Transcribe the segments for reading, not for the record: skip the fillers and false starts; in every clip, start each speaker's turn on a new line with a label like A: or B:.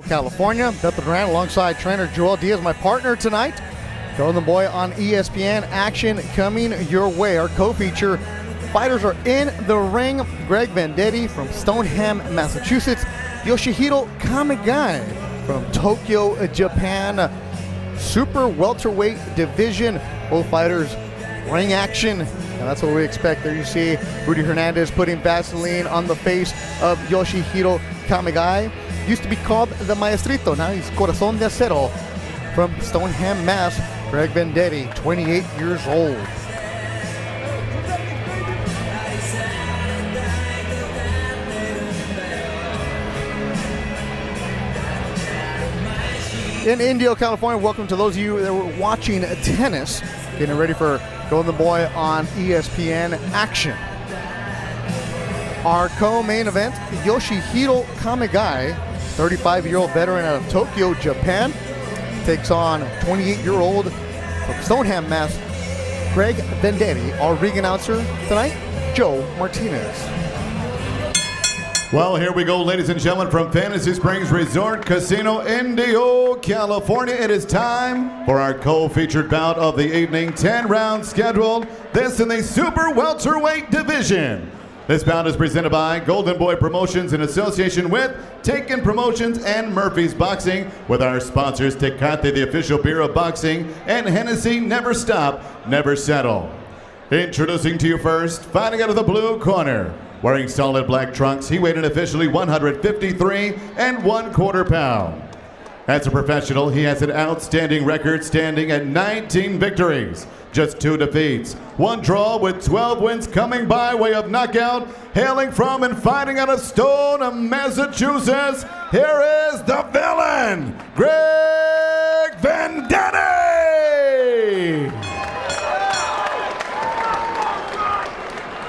A: California. Beth Duran alongside trainer Joel Diaz, my partner tonight. Golden Boy on ESPN. Action coming your way. Our co-feature fighters are in the ring. Greg Vendetti from Stoneham, Massachusetts. Yoshihiro Kamegai from Tokyo, Japan. Super welterweight division. Both fighters ring action. And that's what we expect. There you see Rudy Hernandez putting Vaseline on the face of Yoshihiro Kamegai. Used to be called the Maestrito. Now he's Corazón de Acero from Stoneham, Mass. Greg Vendetti, 28 years old. In Indio, California, welcome to those of you that were watching tennis. Getting ready for Golden Boy on ESPN Action. Our co-main event, Yoshihiro Kamegai, 35-year-old veteran out of Tokyo, Japan, takes on 28-year-old from Stoneham, Mass, Greg Vendetti. Our ring announcer tonight, Joe Martinez.
B: Well, here we go, ladies and gentlemen, from Fantasy Springs Resort Casino, Indio, California. It is time for our co-featured bout of the evening. 10 rounds scheduled. This in the super welterweight division. This bout is presented by Golden Boy Promotions in association with Taken Promotions and Murphy's Boxing, with our sponsors Tecate, the official beer of boxing, and Hennessy, Never Stop, Never Settle. Introducing to you first, fighting out of the blue corner. Wearing solid black trunks, he weighed in officially 153 1/4 pounds. As a professional, he has an outstanding record, standing at 19 victories, just 2 defeats, 1 draw, with 12 wins coming by way of knockout. Hailing from and fighting out of Stoneham, Massachusetts, here is the villain, Greg Vendetti!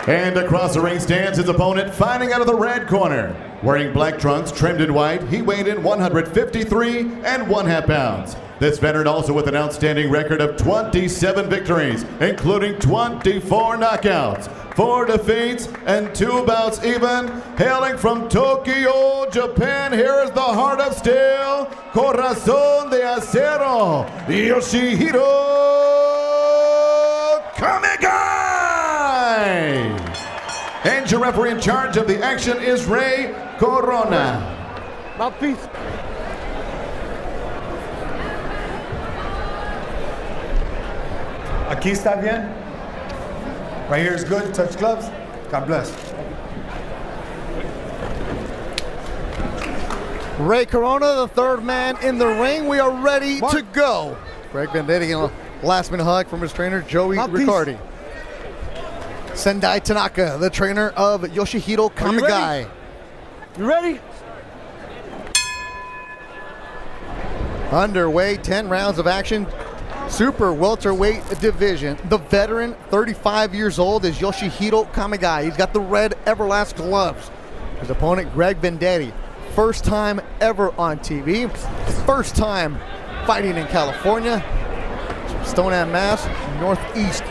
B: And across the ring stands his opponent, fighting out of the red corner. Wearing black trunks trimmed in white, he weighed in 153 1/2 pounds. This veteran also with an outstanding record of 27 victories, including 24 knockouts, 4 defeats, and 2 bouts even. Hailing from Tokyo, Japan, here is the heart of steel, Corazón de Acero, Yoshihiro Kamegai! And your referee in charge of the action is Ray Corona.
C: Mouthpiece. Aquí está bien. Right here is good. Touch gloves. God bless.
A: Ray Corona, the third man in the ring. We are ready to go. Greg Vendetti, a last-minute hug from his trainer, Joey Riccardi. Sendai Tanaka, the trainer of Yoshihiro Kamegai.
C: You ready?
A: Underway, 10 rounds of action. Super welterweight division. The veteran, 35 years old, is Yoshihiro Kamegai. He's got the red Everlast gloves. His opponent, Greg Vendetti. First time ever on TV. First time fighting in California. Stoneham, Mass, Northeast.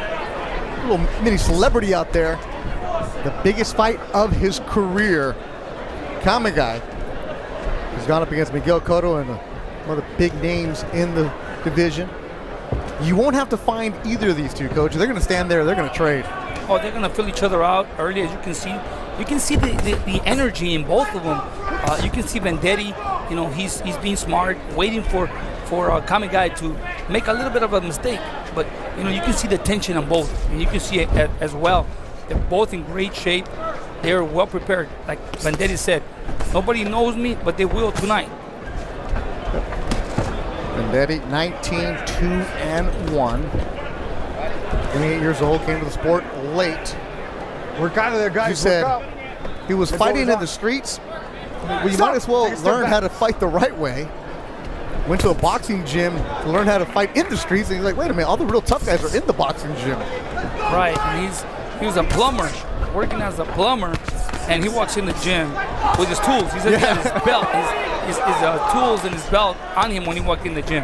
A: Little mini celebrity out there. The biggest fight of his career. Kamegai has gone up against Miguel Cotto and one of the big names in the division. You won't have to find either of these two, Coach. They're going to stand there. They're going to trade.
D: Oh, they're going to fill each other out early, as you can see. You can see the energy in both of them. You can see Vendetti, you know, he's being smart, waiting for Kamegai to make a little bit of a mistake. But, you know, you can see the tension on both. And you can see it as well. They're both in great shape. They're well prepared. Like Vendetti said, nobody knows me, but they will tonight.
A: Vendetti, 19-2-1. 28 years old, came to the sport late.
C: Work out of there, guys.
A: You said
C: work out.
A: he was fighting in the streets. Well, you might as well learn how to fight the right way. Went to a boxing gym to learn how to fight in the streets, and he's like, wait a minute, all the real tough guys are in the boxing gym.
D: Right, and he was a plumber, working as a plumber, and he walks in the gym with his tools. He said he had his belt, his tools and his belt on him when he walked in the gym.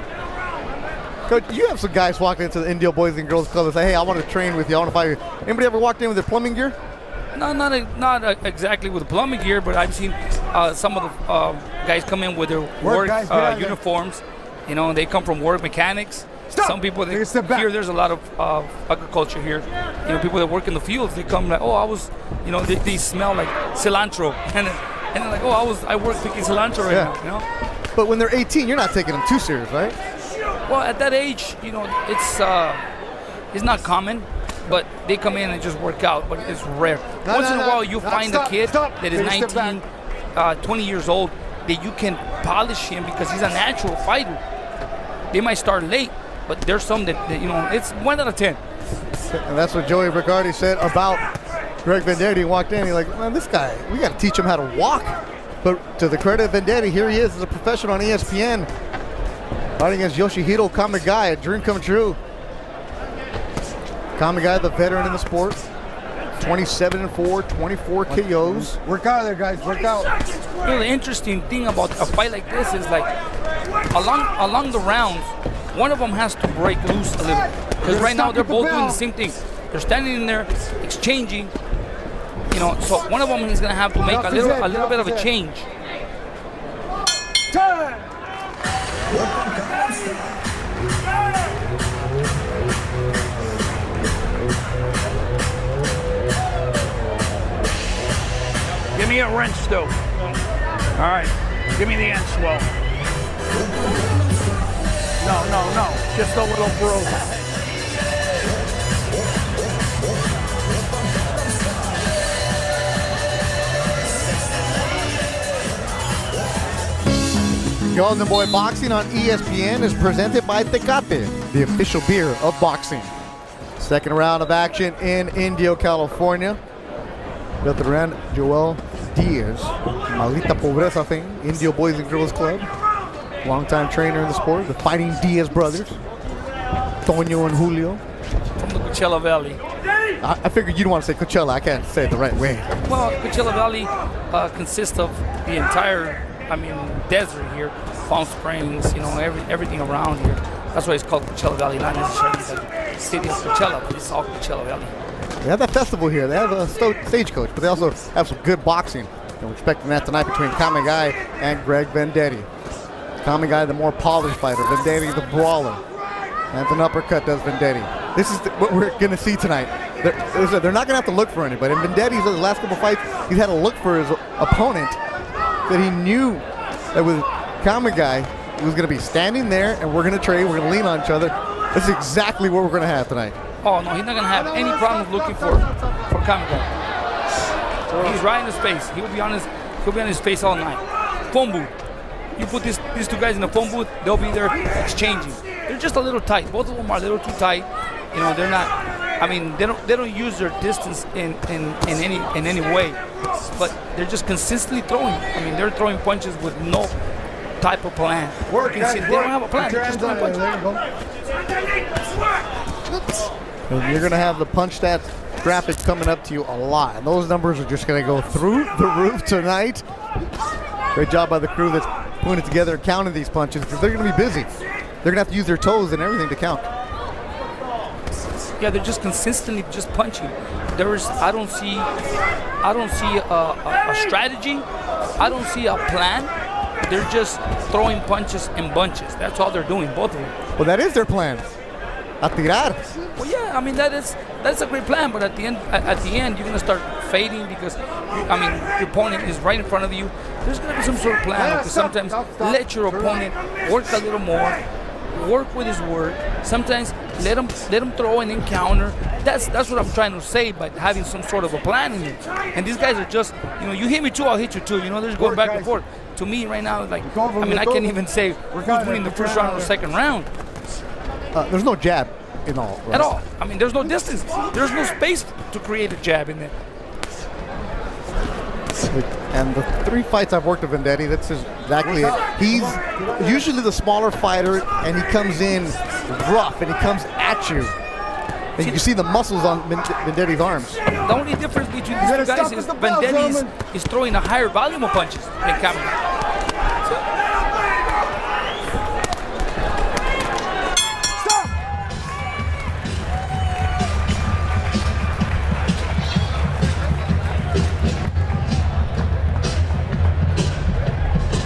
A: Coach, you have some guys walking into the Indio Boys and Girls Club and say, hey, I want to train with you, I want to fight you. Anybody ever walked in with their plumbing gear?
D: No, not exactly with plumbing gear, but I've seen some of the Guys come in with their
C: Work, guys, get out of there.
D: uniforms. You know, they come from work mechanics.
C: Stop.
D: Some people
C: Take a step back.
D: here. There's a lot of agriculture here. You know, people that work in the fields. They come like, oh, I was. You know, they smell like cilantro, and they're like, oh, I work picking cilantro right now. You know.
A: But when they're 18, you're not taking them too serious, right?
D: Well, at that age, you know, it's not common, but they come in and just work out, but it's rare. Once in a while, you find a kid that is 19, 20 years old that you can polish him because he's a natural fighter. They might start late, but there's some that you know, it's 1 out of 10.
A: And that's what Joey Brigardi said about Greg Vendetti. He walked in, he's like, man, this guy, we got to teach him how to walk. But to the credit of Vendetti, here he is as a professional on ESPN, fighting against Yoshihiro Kamegai, a dream come true. Kamegai, the veteran in the sport, 27-4, 24 KOs.
C: Work out there, guys. Work out.
D: You know, the interesting thing about a fight like this is like along the rounds, one of them has to break loose a little. Because right now they're both doing the same thing. They're standing in there, exchanging. You know, so one of them is going to have to make a little bit of a change.
C: Turn.
E: Give me a wrench, though. All right. Give me the end swell. No. Just a little broke.
A: Golden Boy Boxing on ESPN is presented by Tecate, the official beer of boxing. Second round of action in Indio, California. Built around Joel Diaz, Maldita Pobreza thing, Indio Boys and Girls Club. Longtime trainer in the sport, the Fighting Diaz brothers, Toño and Julio.
D: From the Coachella Valley.
A: I figured you'd want to say Coachella. I can't say it the right way.
D: Well, Coachella Valley consists of the entire, desert here, Palm Springs, you know, everything around here. That's why it's called Coachella Valley, not necessarily the city of Coachella, but it's all Coachella Valley.
A: They have that festival here. They have a stagecoach, but they also have some good boxing. And we're expecting that tonight between Kamegai and Greg Vendetti. Kamegai, the more polished fighter. Vendetti, the brawler. And an uppercut does Vendetti. This is what we're going to see tonight. They're not going to have to look for anybody. And Vendetti's the last couple fights, he's had to look for his opponent that he knew that with Kamegai, he was going to be standing there and we're going to trade, we're going to lean on each other. This is exactly what we're going to have tonight.
D: Oh, no, he's not going to have any problems looking for Kamegai. He's right in his face. He'll be on his face all night. Phone booth. You put these two guys in the phone booth, they'll be there exchanging. They're just a little tight. Both of them are a little too tight. You know, they're not. They don't use their distance in any way. But they're just consistently throwing. They're throwing punches with no type of plan.
C: Work,
D: you can see,
C: guys,
D: they don't have a plan. They're just throwing punches.
A: And you're going to have the punch stats graphic coming up to you a lot. And those numbers are just going to go through the roof tonight. Great job by the crew that's putting it together and counting these punches because they're going to be busy. They're going to have to use their toes and everything to count.
D: Yeah, they're just consistently just punching. I don't see a strategy. I don't see a plan. They're just throwing punches in bunches. That's all they're doing, both of them.
A: Well, that is their plan. A tirar.
D: Well, yeah, that's a great plan. But at the end, you're gonna start fading because, your opponent is right in front of you. There's gonna be some sort of plan. Because sometimes let your opponent work a little more, work with his work. Sometimes let him throw and then counter. That's what I'm trying to say by having some sort of a plan in it. And these guys are just, you hit me too, I'll hit you too. They're just going back and forth. To me, right now, it's like, I can't even say who's winning the first round or the second round.
A: There's no jab in all. Right?
D: At all. There's no distance. There's no space to create a jab in there.
A: And the 3 fights I've worked with Vendetti, that's exactly it. He's usually the smaller fighter, and he comes in rough, and he comes at you. And you can see the muscles on Vendetti's arms.
D: The only difference between these two guys is Vendetti is throwing a higher volume of punches than Kamegai.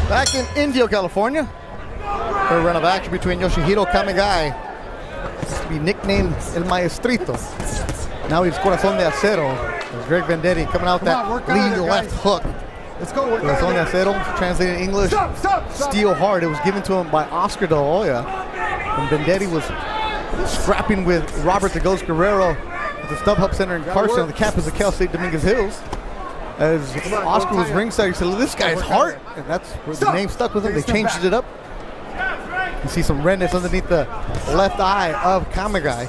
A: Back in Indio, California. Third round of action between Yoshihiro Kamegai, used to be nicknamed El Maestrito. Now he's Corazón de Acero. There's Greg Vendetti coming out that lean left hook.
C: Let's go.
A: Corazón de Acero, translated in English, Steel Heart. It was given to him by Oscar De La Hoya. And Vendetti was scrapping with Robert the Ghost Guerrero at the StubHub Center in Carson on the campus of Cal State Dominguez Hills. As Oscar was ringside, he said, this guy's Heart. And that's where the name stuck with him. They changed it up. You see some redness underneath the left eye of Kamegai.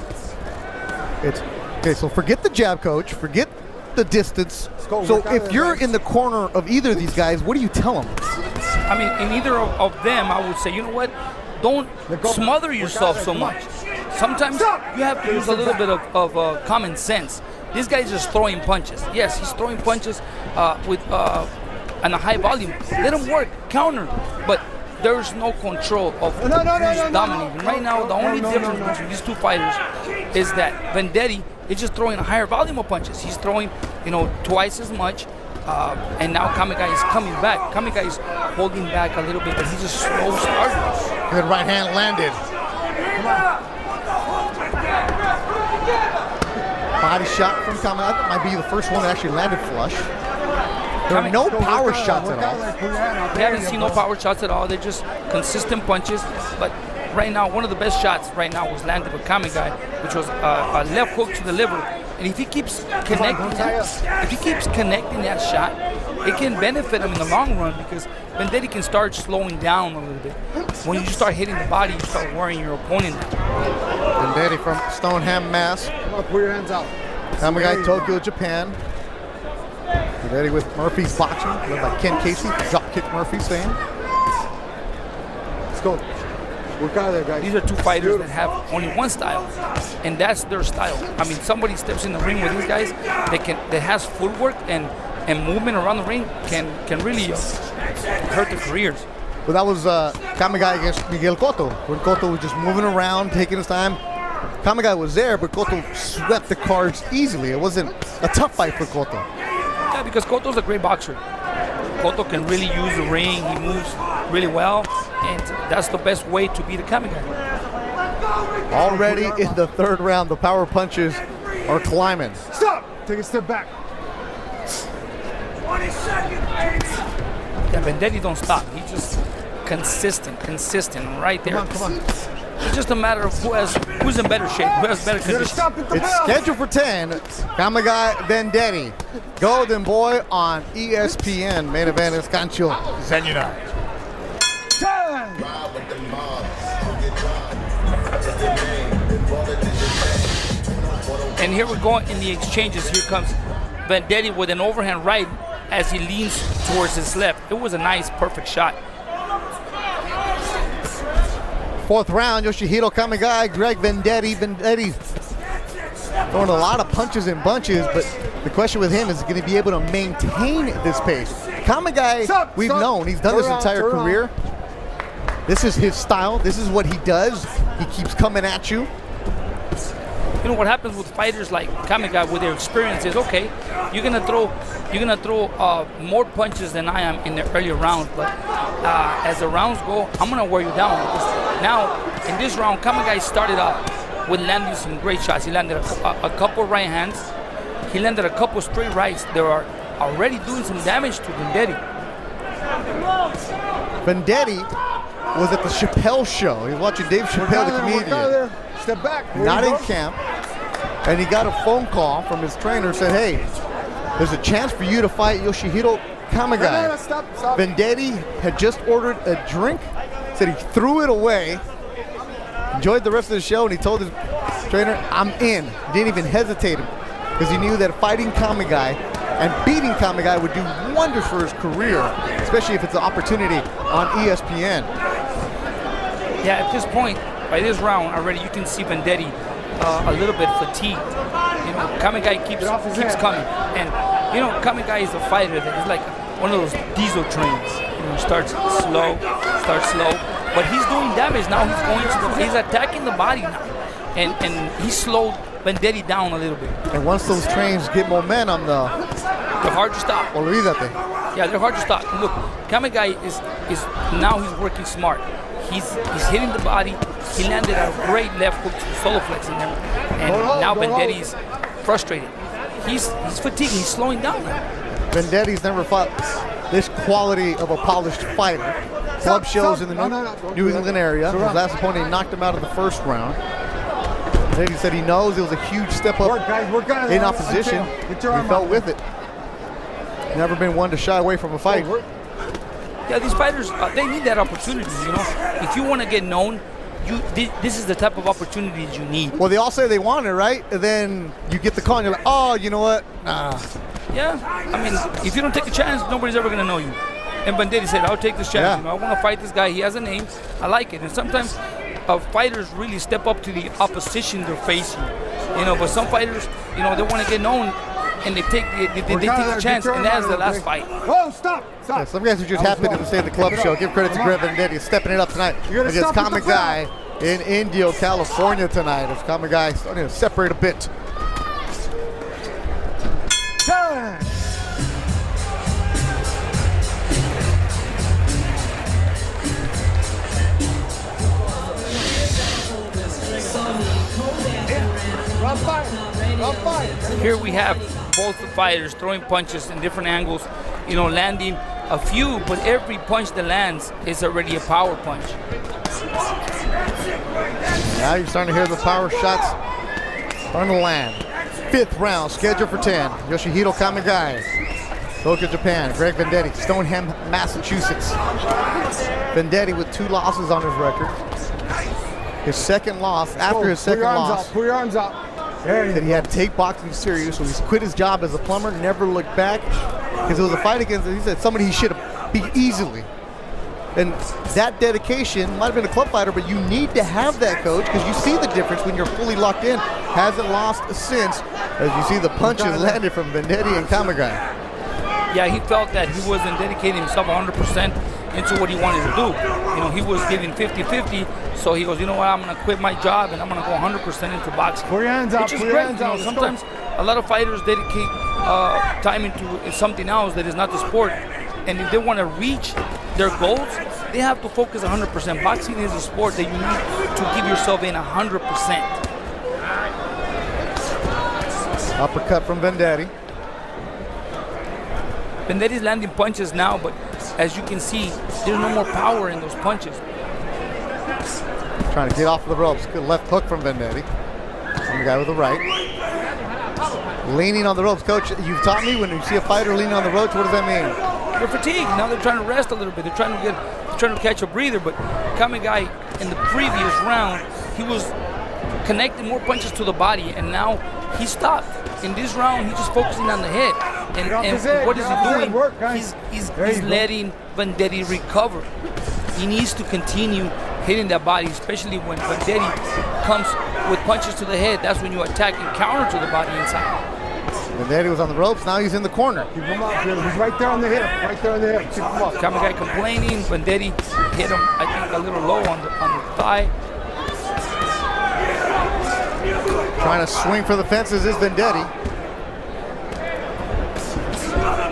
A: It's okay, so forget the jab, coach. Forget the distance. So if you're in the corner of either of these guys, what do you tell them?
D: I mean, in either of them, I would say, you know what? Don't smother yourself so much. Sometimes you have to use a little bit of common sense. This guy's just throwing punches. Yes, he's throwing punches with on a high volume. Let him work, counter. But there's no control of who's dominating. Right now, the only difference between these two fighters is that Vendetti is just throwing a higher volume of punches. He's throwing, twice as much. And now Kamegai is coming back. Kamegai is holding back a little bit, but he's just slow starting.
A: Good right hand landed. Body shot from Kamegai. That might be the first one that actually landed flush. There are no power shots at all.
D: We haven't seen no power shots at all. They're just consistent punches. But right now, one of the best shots right now was landed with Kamegai, which was a left hook to the liver. And if he keeps connecting that shot, it can benefit him in the long run because Vendetti can start slowing down a little bit. When you start hitting the body, you start worrying your opponent.
A: Vendetti from Stoneham, Mass.
C: Come on, put your hands out.
A: Kamegai, Tokyo, Japan. Vendetti with Murphy's Boxing, led by Ken Casey, Dropkick Murphy's fame.
C: Let's go. Work out of there, guys.
D: These are two fighters that have only one style, and that's their style. I mean, somebody steps in the ring with these guys that has footwork and movement around the ring can really hurt their careers.
A: Well, that was Kamegai against Miguel Cotto, when Cotto was just moving around, taking his time. Kamegai was there, but Cotto swept the cards easily. It wasn't a tough fight for Cotto.
D: Yeah, because Cotto's a great boxer. Cotto can really use the ring. He moves really well, and that's the best way to beat a Kamegai.
A: Already in the third round, the power punches are climbing.
C: Stop! Take a step back.
E: 20 seconds.
D: Yeah, Vendetti don't stop. He's just consistent, right there.
C: Come on.
D: It's just a matter of who's in better shape, who has better condition.
A: It's scheduled for 10. Kamegai Vendetti. Golden Boy on ESPN. Main event is Cancho Zenuda.
D: And here we go in the exchanges. Here comes Vendetti with an overhand right as he leans towards his left. It was a nice, perfect shot.
A: Fourth round, Yoshihiro Kamegai, Greg Vendetti. Vendetti throwing a lot of punches and bunches, but the question with him is going to be able to maintain this pace. Kamegai, we've known, he's done this entire career. This is his style. This is what he does. He keeps coming at you.
D: You know what happens with fighters like Kamegai with their experience is, okay, you're gonna throw more punches than I am in the earlier round, but as the rounds go, I'm gonna wear you down. Because now in this round, Kamegai started off with landing some great shots. He landed a couple right hands. He landed a couple straight rights. They are already doing some damage to Vendetti.
A: Vendetti was at the Chappelle show. He was watching Dave Chappelle, the comedian.
C: Step back.
A: Not in camp. And he got a phone call from his trainer, said, hey, there's a chance for you to fight Yoshihiro Kamegai.
C: No, stop.
A: Vendetti had just ordered a drink, said he threw it away, enjoyed the rest of the show, and he told his trainer, I'm in. He didn't even hesitate him because he knew that fighting Kamegai and beating Kamegai would do wonders for his career, especially if it's an opportunity on ESPN.
D: Yeah, at this point, by this round already, you can see Vendetti a little bit fatigued. You know, Kamegai keeps coming, and you know, Kamegai is a fighter that is like one of those diesel trains. You know, starts slow, but he's doing damage now. He's attacking the body now, and he slowed Vendetti down a little bit.
A: And once those trains get momentum, though,
D: they're hard to stop.
A: Olvídate.
D: Yeah, they're hard to stop. Look, Kamegai is now he's working smart. He's hitting the body. He landed a great left hook to the solo flex in there. And now Vendetti's frustrated. He's fatigued. He's slowing down now.
A: Vendetti's never fought this quality of a polished fighter. Club shows in the New England area. His last opponent knocked him out of the first round. Vendetti said he knows it was a huge step up in opposition. He felt with it. Never been one to shy away from a fight.
D: Yeah, these fighters, they need that opportunity, you know. If you want to get known, this is the type of opportunities you need.
A: Well, they all say they want it, right? And then you get the call and you're like, oh, you know what? Nah.
D: Yeah, I mean, if you don't take a chance, nobody's ever going to know you. And Vendetti said, I'll take this chance.
A: Yeah.
D: You know, I want to fight this guy. He has a name. I like it. And sometimes fighters really step up to the opposition they're facing. You know, but some fighters, you know, they want to get known. And they take the chance, and that's the last fight.
C: Oh, stop!
A: Yeah, some guys who just happened to stay at the club show. Give credit to Greg Vendetti stepping it up tonight against Kamegai in Indio, California tonight. As Kamegai starting to separate a bit.
D: Here we have both the fighters throwing punches in different angles, you know, landing a few, but every punch that lands is already a power punch.
A: Now you're starting to hear the power shots starting to land. 5th round, scheduled for 10. Yoshihiro Kamegai, Tokyo, Japan. Greg Vendetti, Stoneham, Massachusetts. Vendetti with 2 losses on his record. His second loss, after his second loss.
C: Pull your arms up.
A: That he had to take boxing serious, so he's quit his job as a plumber, never looked back, because it was a fight against, he said, somebody he should have beat easily. And that dedication might have been a club fighter, but you need to have that, coach, because you see the difference when you're fully locked in. Hasn't lost since, as you see the punches landed from Vendetti and Kamegai.
D: Yeah, he felt that he wasn't dedicating himself 100% into what he wanted to do. You know, he was giving 50-50, so he goes, you know what, I'm going to quit my job and I'm going to go 100% into boxing.
C: Put your hands up,
D: which is great. You know, sometimes a lot of fighters dedicate time into something else that is not the sport, and if they want to reach their goals, they have to focus 100%. Boxing is a sport that you need to give yourself in 100%.
A: Uppercut from Vendetti.
D: Vendetti's landing punches now, but as you can see, there's no more power in those punches.
A: Trying to get off the ropes. Good left hook from Vendetti. The guy with the right. Leaning on the ropes. Coach, you've taught me when you see a fighter leaning on the ropes, what does that mean?
D: They're fatigued. Now they're trying to rest a little bit. They're trying to catch a breather, but Kamegai in the previous round, he was connecting more punches to the body, and now he stopped. In this round, he's just focusing on the head. And what is he doing? He's letting Vendetti recover. He needs to continue hitting that body, especially when Vendetti comes with punches to the head. That's when you attack and counter to the body inside.
A: Vendetti was on the ropes, now he's in the corner.
C: Keep him up, he's right there on the hip, Keep him up.
D: Kamegai complaining, Vendetti hit him, I think, a little low on the thigh.
A: Trying to swing for the fences is Vendetti.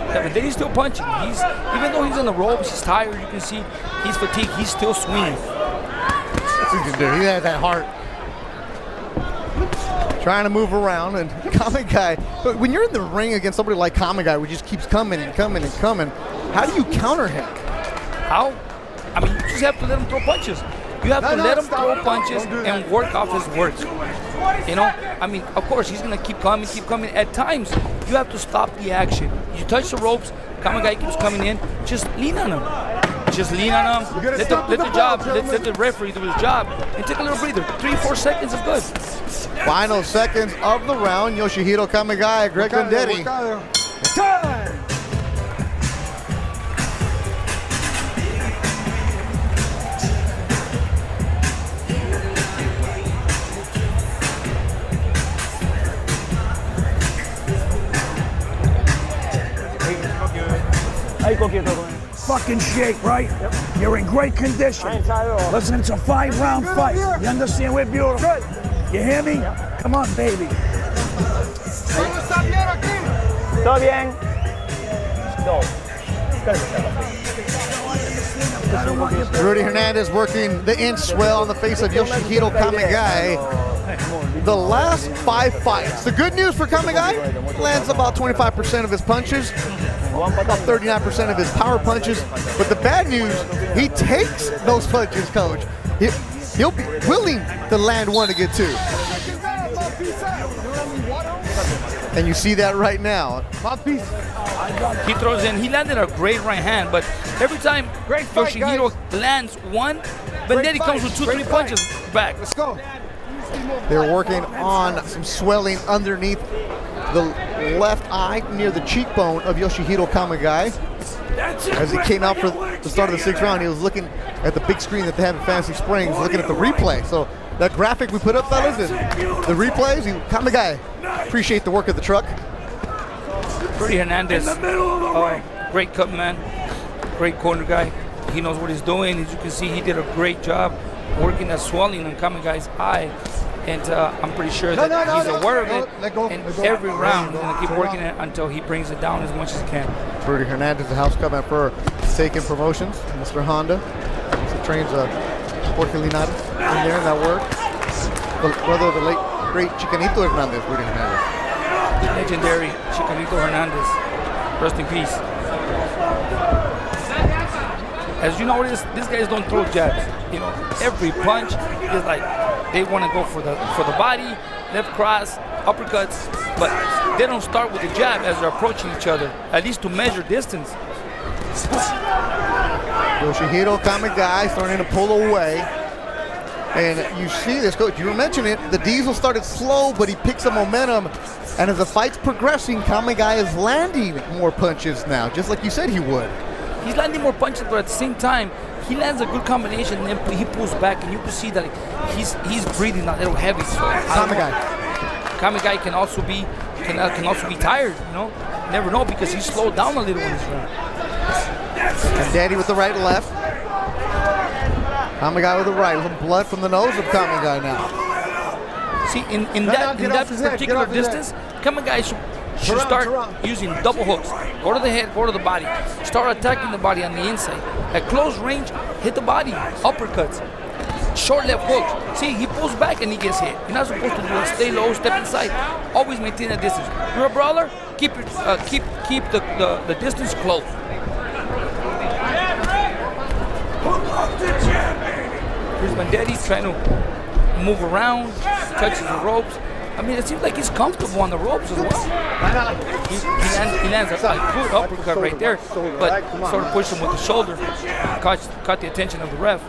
D: Yeah, Vendetti's still punching. Even though he's on the ropes, he's tired. You can see he's fatigued. He's still swinging.
A: That's what he can do. He has that heart. Trying to move around, and Kamegai. But when you're in the ring against somebody like Kamegai, who just keeps coming and coming and coming, how do you counter him?
D: How? I mean, you just have to let him throw punches. You have to let him throw punches and work off his words. You know, I mean, of course, he's going to keep coming. At times, you have to stop the action. You touch the ropes, Kamegai keeps coming in, just lean on him. Just lean on him. Let the referee do his job, and take a little breather. 3-4 seconds is good.
A: Final seconds of the round. Yoshihiro Kamegai, Greg Vendetti.
C: Time!
E: Fucking shake, right? Yep. You're in great condition. Listen, it's a 5-round fight. You understand? We're beautiful. Good. You hear me? Yep. Come on, baby.
F: ¿Todo bien? No.
A: Rudy Hernandez working the inch swell on the face of Yoshihiro Kamegai. The last 5 fights. The good news for Kamegai, lands about 25% of his punches, about 39% of his power punches. But the bad news, he takes those punches, coach. He'll be willing to land one to get two. And you see that right now.
D: He throws in. He landed a great right hand, but every time Yoshihiro lands one, Vendetti comes with 2-3 punches back.
C: Let's go.
A: They're working on some swelling underneath the left eye near the cheekbone of Yoshihiro Kamegai. As he came out for the start of the 6th round, he was looking at the big screen that they have in Fantasy Springs, looking at the replay. So that graphic we put up, fellas, is the replays. Kamegai, appreciate the work of the truck.
D: Rudy Hernandez, great cut man, great corner guy. He knows what he's doing. As you can see, he did a great job working that swelling on Kamegai's eye. And I'm pretty sure that he's aware of it. And every round, he's going to keep working it until he brings it down as much as he can.
A: Rudy Hernandez, the house cut man for Seiken Promotions, Mr. Honda. He trains Jorge Linares in there in that work. The brother of the late, great Chicanito Hernandez, Rudy Hernandez.
D: Legendary Chicanito Hernandez. Rest in peace. As you notice, these guys don't throw jabs. You know, every punch is like they want to go for the body, left cross, uppercuts, but they don't start with the jab as they're approaching each other, at least to measure distance.
A: Yoshihiro Kamegai starting to pull away. And you see this, coach, you were mentioning it, the Diesel started slow, but he picks up momentum. And as the fight's progressing, Kamegai is landing more punches now, just like you said he would.
D: He's landing more punches, but at the same time, he lands a good combination, and then he pulls back, and you can see that he's breathing a little heavy. So Kamegai can also be tired. You know, never know because he slowed down a little in this round.
A: And Daddy with the right and left. Kamegai with the right. Some blood from the nose of Kamegai now.
D: See, in that particular distance, Kamegai should start using double hooks. Go to the head, go to the body. Start attacking the body on the inside. At close range, hit the body. Uppercuts. Short left hooks. See, he pulls back and he gets hit. You're not supposed to do it. Stay low, step inside. Always maintain that distance. You're a brawler, keep the distance close. Here's Vendetti trying to move around, touches the ropes. I mean, it seems like he's comfortable on the ropes as well. He lands a good uppercut right there, but sort of pushed him with the shoulder. Caught the attention of the ref.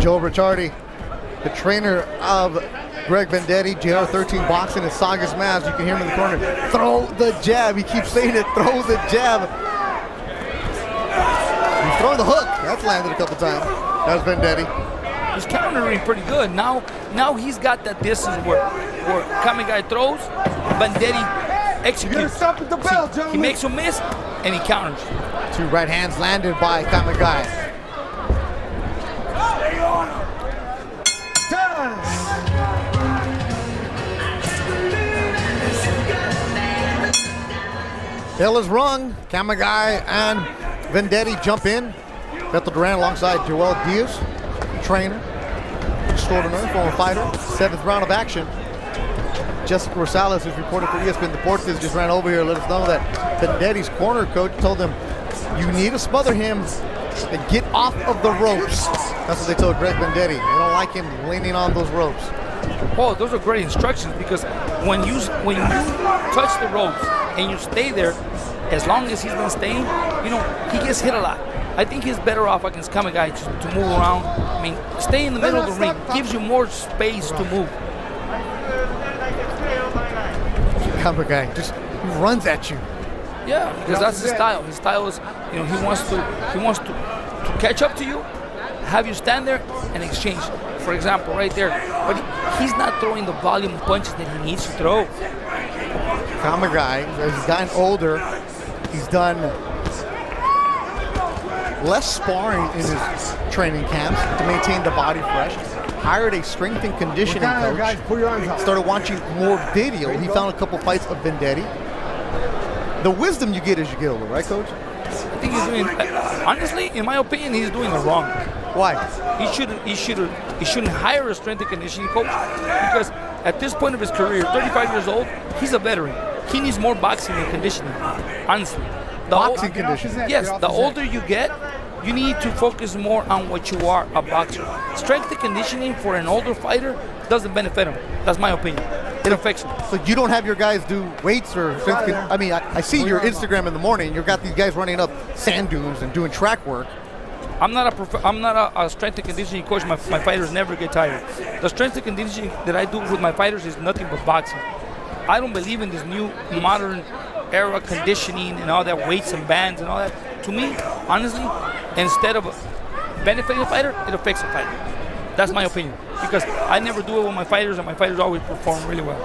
A: Joe Ricciardi, the trainer of Greg Vendetti, JR13 Boxing and Sagas Mavs. You can hear him in the corner. Throw the jab. He keeps saying it. Throw the jab. He's throwing the hook. That's landed a couple times. That's Vendetti.
D: He's countering pretty good. Now he's got that distance where Kamegai throws, Vendetti executes.
C: Stop at the bell,
D: See, he makes a miss and he counters.
A: 2 right hands landed by Kamegai. Bell is rung. Kamegai and Vendetti jump in. Beto Duran alongside Joel Diaz, trainer, extraordinary, former fighter. 7th round of action. Jessica Rosales, who's reported for ESPN Deportes, just ran over here to let us know that Vendetti's corner coach told him, you need to smother him and get off of the ropes. That's what they told Greg Vendetti. They don't like him leaning on those ropes.
D: Oh, those are great instructions because when you touch the ropes and you stay there, as long as he's been staying, you know, he gets hit a lot. I think he's better off against Kamegai to move around. I mean, stay in the middle of the ring gives you more space to move.
A: Kamegai just runs at you.
D: Yeah, because that's his style. His style is, you know, he wants to catch up to you, have you stand there and exchange. For example, right there. But he's not throwing the volume of punches that he needs to throw.
A: Kamegai, as he's gotten older, he's done less sparring in his training camps to maintain the body fresh. Hired a strength and conditioning coach.
C: Guys, pull your arms out.
A: Started watching more video. He found a couple fights of Vendetti. The wisdom you get as you get older, right, coach?
D: think he's doing. Honestly, in my opinion, he's doing it wrong.
A: Why?
D: He shouldn't hire a strength and conditioning coach because at this point of his career, 35 years old, he's a veteran. He needs more boxing and conditioning. Honestly,
A: Boxing conditioning.
D: Yes, the older you get, you need to focus more on what you are, a boxer. Strength and conditioning for an older fighter doesn't benefit him. That's my opinion. It affects him.
A: So you don't have your guys do weights or strength I mean, I see your Instagram in the morning. You've got these guys running up sand dunes and doing track work.
D: I'm not a strength and conditioning coach. My fighters never get tired. The strength and conditioning that I do with my fighters is nothing but boxing. I don't believe in this new modern era conditioning and all that weights and bands and all that. To me, honestly, instead of benefiting a fighter, it affects a fighter. That's my opinion. Because I never do it with my fighters, and my fighters always perform really well.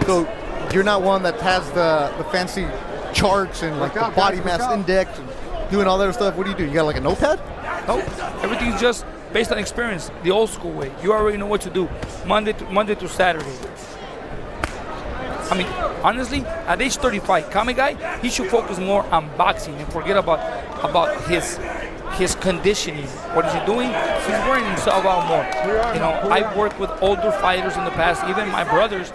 A: So you're not one that has the fancy charts and like the body mass index and doing all that stuff. What do? You got like a notepad?
D: No, everything's just based on experience, the old school way. You already know what to do, Monday to Saturday. I mean, honestly, at age 35, Kamegai, he should focus more on boxing and forget about his conditioning. What is he doing? He's wearing himself out more. You know, I've worked with older fighters in the past, even my brothers,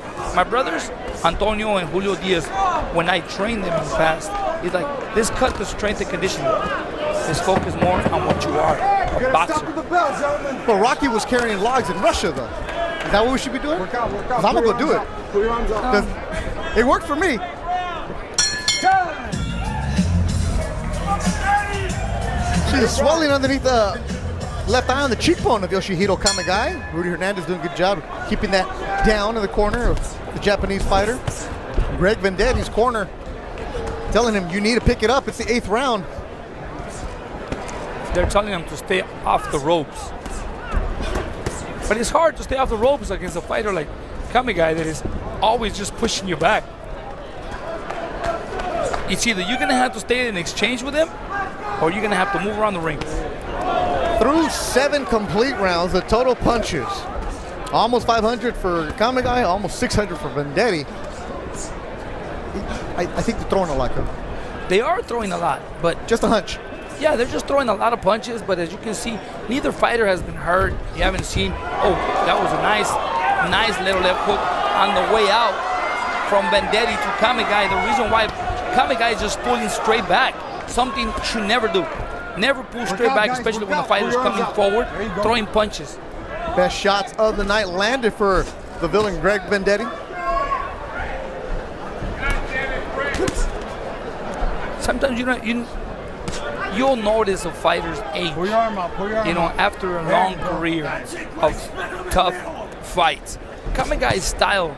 D: Antonio and Julio Diaz, when I trained them in the past, it's like, let's cut the strength and conditioning. Let's focus more on what you are, a boxer.
A: But Rocky was carrying logs in Russia, though. Is that what we should be doing? Because I'm going to go do it. It worked for me. See the swelling underneath the left eye on the cheekbone of Yoshihiro Kamegai. Rudy Hernandez doing a good job keeping that down in the corner of the Japanese fighter. Greg Vendetti's corner telling him, you need to pick it up. It's the 8th round.
D: They're telling him to stay off the ropes. But it's hard to stay off the ropes against a fighter like Kamegai that is always just pushing you back. It's either you're going to have to stay in exchange with him or you're going to have to move around the ring.
A: Through 7 complete rounds, the total punches. Almost 500 for Kamegai, almost 600 for Vendetti. I think they're throwing a lot.
D: They are throwing a lot, but
A: just a hunch.
D: Yeah, they're just throwing a lot of punches, but as you can see, neither fighter has been hurt. You haven't seen, oh, that was a nice little left hook on the way out from Vendetti to Kamegai. The reason why Kamegai is just pulling straight back, something should never do. Never pull straight back, especially when the fighter's coming forward, throwing punches.
A: Best shots of the night landed for the villain Greg Vendetti.
D: Sometimes you'll notice a fighter's age. You know, after a long career of tough fights. Kamegai's style,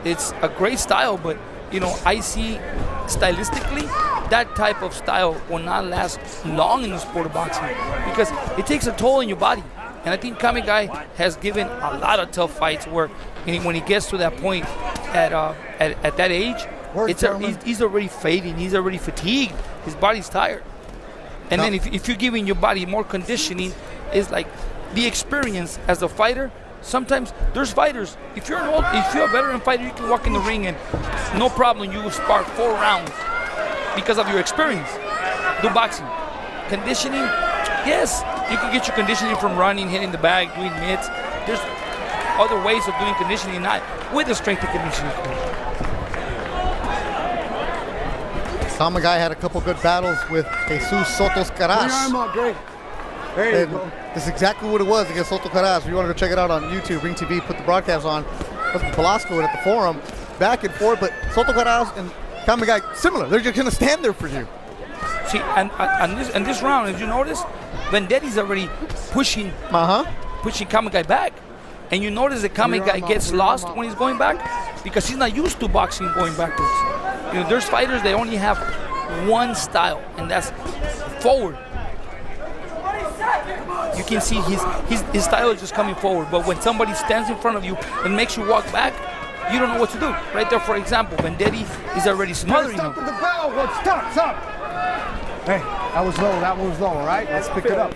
D: it's a great style, but you know, I see stylistically that type of style will not last long in the sport of boxing because it takes a toll on your body. And I think Kamegai has given a lot of tough fights where when he gets to that point at that age, he's already fading, he's already fatigued, his body's tired. And then if you're giving your body more conditioning, it's like the experience as a fighter. Sometimes there's fighters. If you're a veteran fighter, you can walk in the ring and no problem, you will spar 4 rounds because of your experience. Do boxing. Conditioning, yes, you can get your conditioning from running, hitting the bag, doing mitts. There's other ways of doing conditioning, not with the strength and conditioning coach.
A: Kamegai had a couple good battles with Jesus Sotos Caras.
C: There you go.
A: This is exactly what it was against Soto Caras. If you want to go check it out on YouTube, Ring TV, put the broadcast on. That's Velasco at the forum, back and forth. But Soto Caras and Kamegai, similar. They're just going to stand there for you.
D: See, and this round, as you notice, Vendetti's already pushing Kamegai back. And you notice that Kamegai gets lost when he's going back because he's not used to boxing going backwards. You know, there's fighters that only have one style, and that's forward. You can see his style is just coming forward, but when somebody stands in front of you and makes you walk back, you don't know what to do. Right there, for example, Vendetti is already smothering him.
C: Stop. Hey, that was low, all right? Let's pick it up.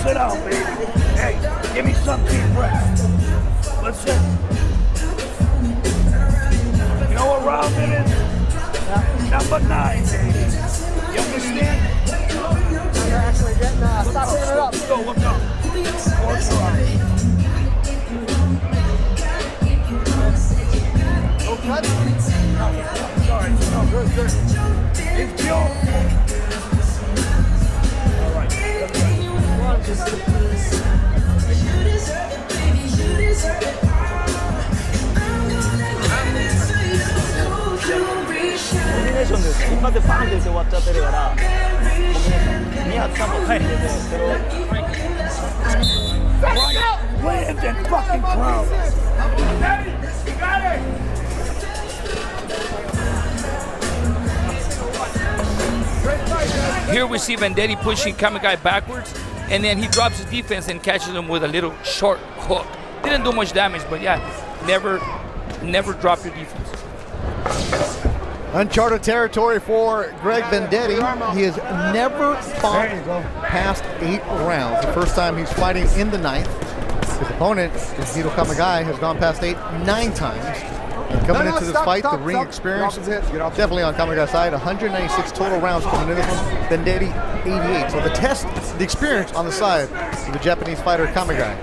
E: Sit down, baby. Hey, some deep breaths. Listen. You know what round it is? Number 9, baby. You understand?
C: You're actually getting stop picking it up.
E: Let's go. Fourth round.
C: No cut?
E: Sorry. No, good. It's beautiful. All right. Land and fucking crowd.
D: Here we see Vendetti pushing Kamegai backwards, and then he drops his defense and catches him with a little short hook. Didn't do much damage, but yeah, never drop your defense.
A: Uncharted territory for Greg Vendetti. He has never fought past 8 rounds. The first time he's fighting in the 9th. His opponent, Yoshihiro Kamegai, has gone past 8 9 times. And coming into this fight, the ring experience definitely on Kamegai's side. 196 total rounds coming into this one. Vendetti 88. So the test, the experience on the side of the Japanese fighter Kamegai.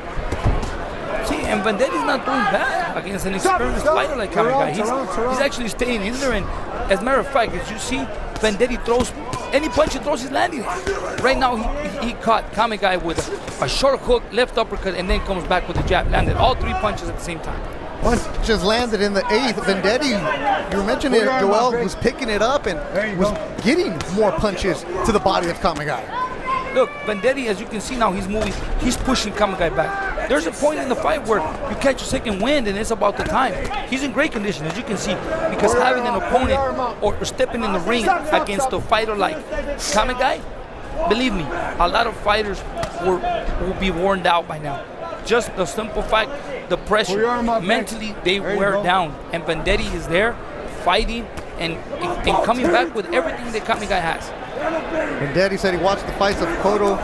D: See, and Vendetti's not doing bad against an experienced fighter like Kamegai. He's actually staying in there, and as a matter of fact, as you see, Vendetti throws, any punch he throws is landing. Right now, he caught Kamegai with a short hook, left uppercut, and then comes back with a jab. Landed all 3 punches at the same time.
A: Punches landed in the 8th. Vendetti, you mentioned it, Joel, was picking it up and was getting more punches to the body of Kamegai.
D: Look, Vendetti, as you can see now, he's moving. He's pushing Kamegai back. There's a point in the fight where you catch a second wind, and it's about the time. He's in great condition, as you can see, because having an opponent or stepping in the ring against a fighter like Kamegai, believe me, a lot of fighters will be worn out by now. Just the simple fact, the pressure, mentally they wear down, and Vendetti is there fighting and coming back with everything that Kamegai has.
A: Vendetti said he watched the fights of Cotto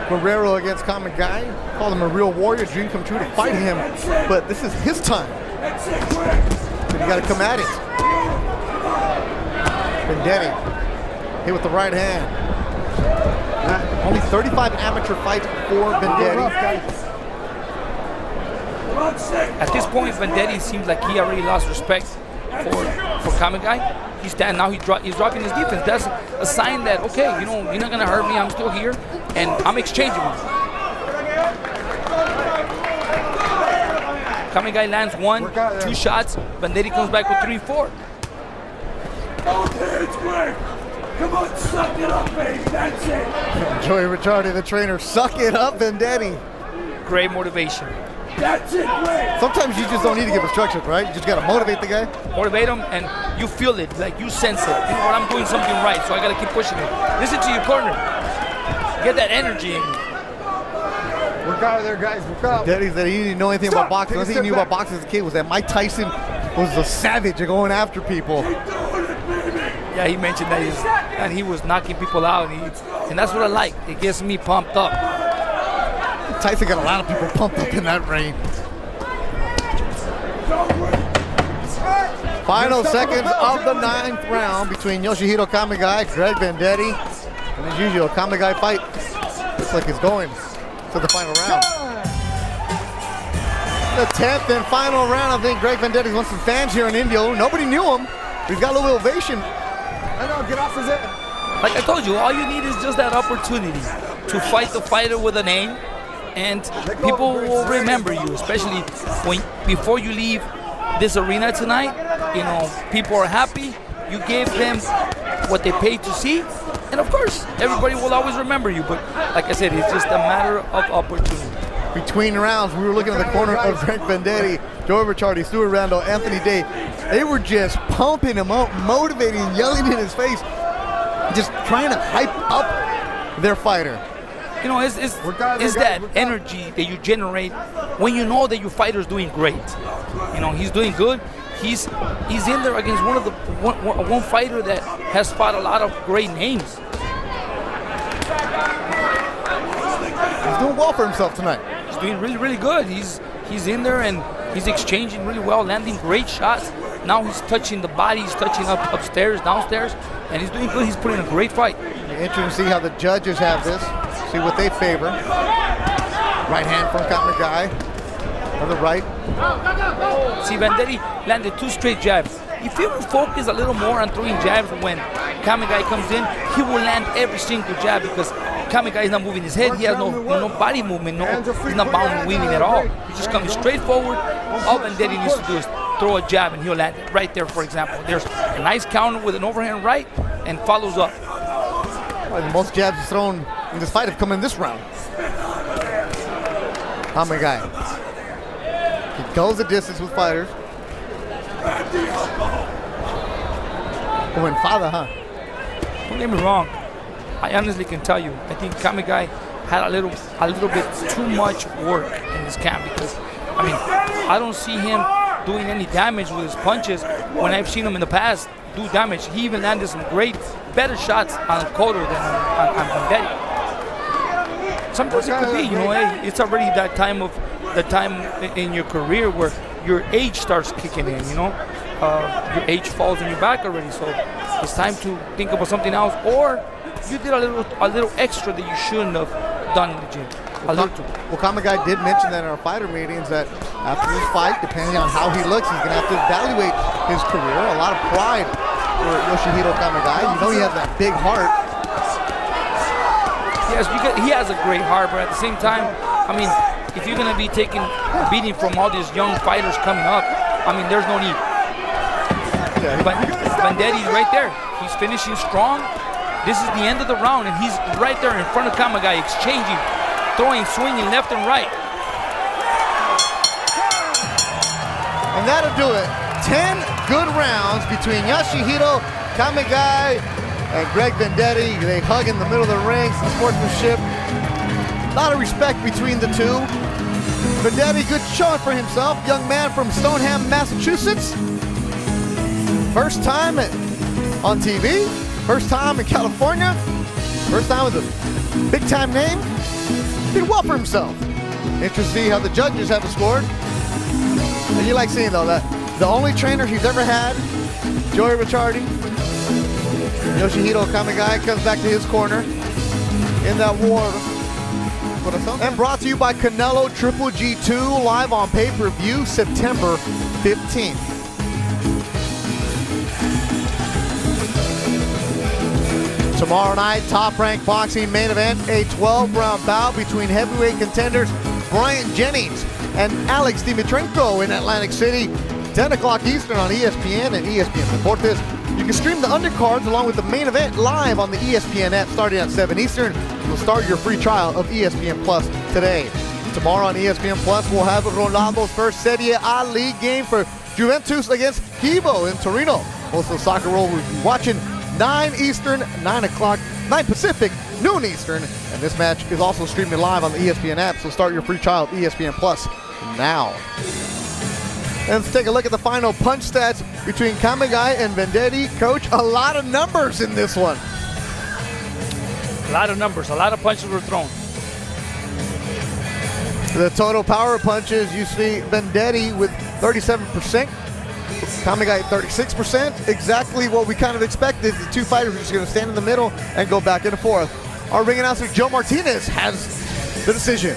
A: Guerrero against Kamegai, called him a real warrior, dream come true to fight him, but this is his time. So you got to come at it. Vendetti hit with the right hand. Only 35 amateur fights for Vendetti.
D: At this point, Vendetti seems like he already lost respect for Kamegai. He's dropping his defense. That's a sign that, okay, you know, you're not gonna hurt me. I'm still here, and I'm exchanging with you. Kamegai lands 1, 2 shots. Vendetti comes back with 3, 4.
E: Come on, suck it up, baby. That's it.
A: Joey Ricciardi, the trainer, suck it up, Vendetti.
D: Great motivation.
E: That's it, Greg.
A: Sometimes you just don't need to give instructions, right? You just got to motivate the guy.
D: Motivate him, and you feel it, like you sense it. You know what, I'm doing something right, so I got to keep pushing it. Listen to your corner. Get that energy in you.
C: Work out of there, guys. Work out.
A: Vendetti said he didn't know anything about boxing. The only thing he knew about boxing as a kid was that Mike Tyson was a savage at going after people.
D: Yeah, he mentioned that he was knocking people out, and that's what I like. It gets me pumped up.
A: Tyson got a lot of people pumped up in that ring. Final seconds of the 9th round between Yoshihiro Kamegai, Greg Vendetti, and as usual, Kamegai fight looks like it's going to the final round. The 10th and final round. I think Greg Vendetti wants some fans here in India. Nobody knew him. He's got a little ovation.
C: I know, get off his head.
D: Like I told you, all you need is just that opportunity to fight the fighter with a name, and people will remember you, especially before you leave this arena tonight. You know, people are happy. You gave them what they paid to see, and of course, everybody will always remember you. But like I said, it's just a matter of opportunity.
A: Between rounds, we were looking at the corner of Greg Vendetti, Joey Ricciardi, Stuart Randall, Anthony Day. They were just pumping him up, motivating, yelling in his face, just trying to hype up their fighter.
D: You know, it's that energy that you generate when you know that your fighter's doing great. You know, he's doing good. He's in there against one fighter that has fought a lot of great names.
A: He's doing well for himself tonight.
D: He's doing really, really good. He's in there and he's exchanging really well, landing great shots. Now he's touching the body, he's touching upstairs, downstairs, and he's doing good. He's putting a great fight.
A: Interesting to see how the judges have this, see what they favor. Right hand from Kamegai on the right.
D: See, Vendetti landed 2 straight jabs. If he will focus a little more on throwing jabs when Kamegai comes in, he will land every single jab because Kamegai is not moving his head. He has no body movement. He's not bound weaving at all. He's just coming straight forward. All Vendetti needs to do is throw a jab and he'll land it right there, for example. There's a nice counter with an overhand right and follows up.
A: Well, the most jabs thrown in this fight have come in this round. Kamegai. He goes the distance with fighters. Going father, huh?
D: Don't get me wrong. I honestly can tell you, I think Kamegai had a little bit too much work in this camp because, I mean, I don't see him doing any damage with his punches when I've seen him in the past do damage. He even landed some better shots on Cotto than on Vendetti. Sometimes it could be, hey, it's already that time in your career where your age starts kicking in, your age falls on your back already, so it's time to think about something else, or you did a little extra that you shouldn't have done in the gym.
A: Well, Kamegai did mention that in our fighter meetings that after this fight, depending on how he looks, he's going to have to evaluate his career. A lot of pride for Yoshihiro Kamegai. He has that big heart.
D: Yes, he has a great heart, but at the same time, I mean, if you're going to be taking a beating from all these young fighters coming up, I mean, there's no need.
A: Yeah.
D: But Vendetti's right there. He's finishing strong. This is the end of the round, and he's right there in front of Kamegai, exchanging, throwing, swinging left and right.
A: And that'll do it. 10 good rounds between Yoshihiro Kamegai and Greg Vendetti. They hug in the middle of the ring, some sportsmanship. A lot of respect between the two. Vendetti, good showing for himself. Young man from Stoneham, Massachusetts. First time on TV. First time in California. First time with a big time name. Did well for himself. Interesting to see how the judges have scored. And you like seeing though that the only trainer he's ever had, Joey Ricciardi, Yoshihiro Kamegai comes back to his corner in that war. And brought to you by Canelo Triple G2, live on pay-per-view September 15th. Tomorrow night, Top Rank Boxing main event, a 12-round bout between heavyweight contenders Bryant Jennings and Alex Dimitrenko in Atlantic City, 10 o'clock Eastern on ESPN and ESPN Deportes. You can stream the undercards along with the main event live on the ESPN app starting at 7 Eastern. You'll start your free trial of ESPN Plus today. Tomorrow on ESPN Plus, we'll have Ronaldo's first Serie A League game for Juventus against Kibo in Torino. Also, Soccer Roll will be watching 9 Eastern, 9 o'clock, 9 Pacific, noon Eastern. And this match is also streaming live on the ESPN app, so start your free trial of ESPN Plus now. And let's take a look at the final punch stats between Kamegai and Vendetti. Coach, a lot of numbers in this one.
D: A lot of numbers, a lot of punches were thrown.
A: The total power punches, you see Vendetti with 37%, Kamegai 36%. Exactly what we kind of expected. The two fighters are just going to stand in the middle and go back and forth. Our ring announcer, Joe Martinez, has the decision.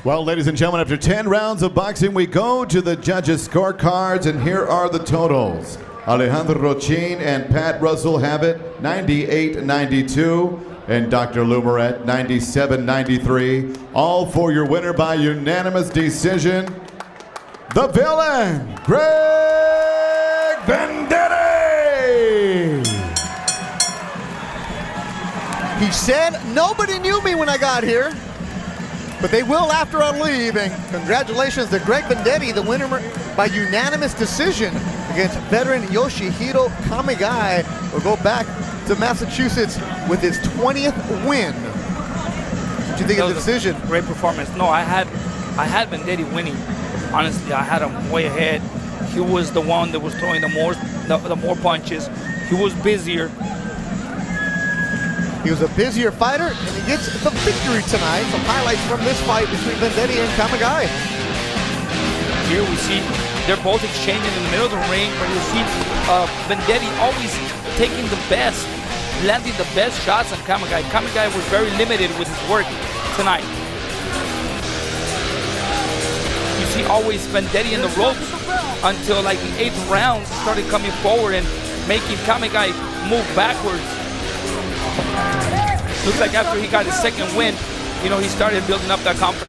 B: Well, ladies and gentlemen, after 10 rounds of boxing, we go to the judges' scorecards, and here are the totals. Alejandro Rochin and Pat Russell have it 98-92, and Dr. Lumaret 97-93. All for your winner by unanimous decision, the villain, Greg Vendetti!
A: He said, nobody knew me when I got here, but they will after I leave. And congratulations to Greg Vendetti, the winner by unanimous decision against veteran Yoshihiro Kamegai. Will go back to Massachusetts with his 20th win. What do you think of the decision?
D: Great performance. No, I had Vendetti winning. Honestly, I had him way ahead. He was the one that was throwing the more punches. He was busier.
A: He was a busier fighter, and he gets the victory tonight. Some highlights from this fight between Vendetti and Kamegai.
D: Here we see they're both exchanging in the middle of the ring, where you see Vendetti always taking the best, landing the best shots on Kamegai. Kamegai was very limited with his work tonight. You see always Vendetti in the ropes until like the 8th round, started coming forward and making Kamegai move backwards. Looks like after he got his second win, he started building up that confidence.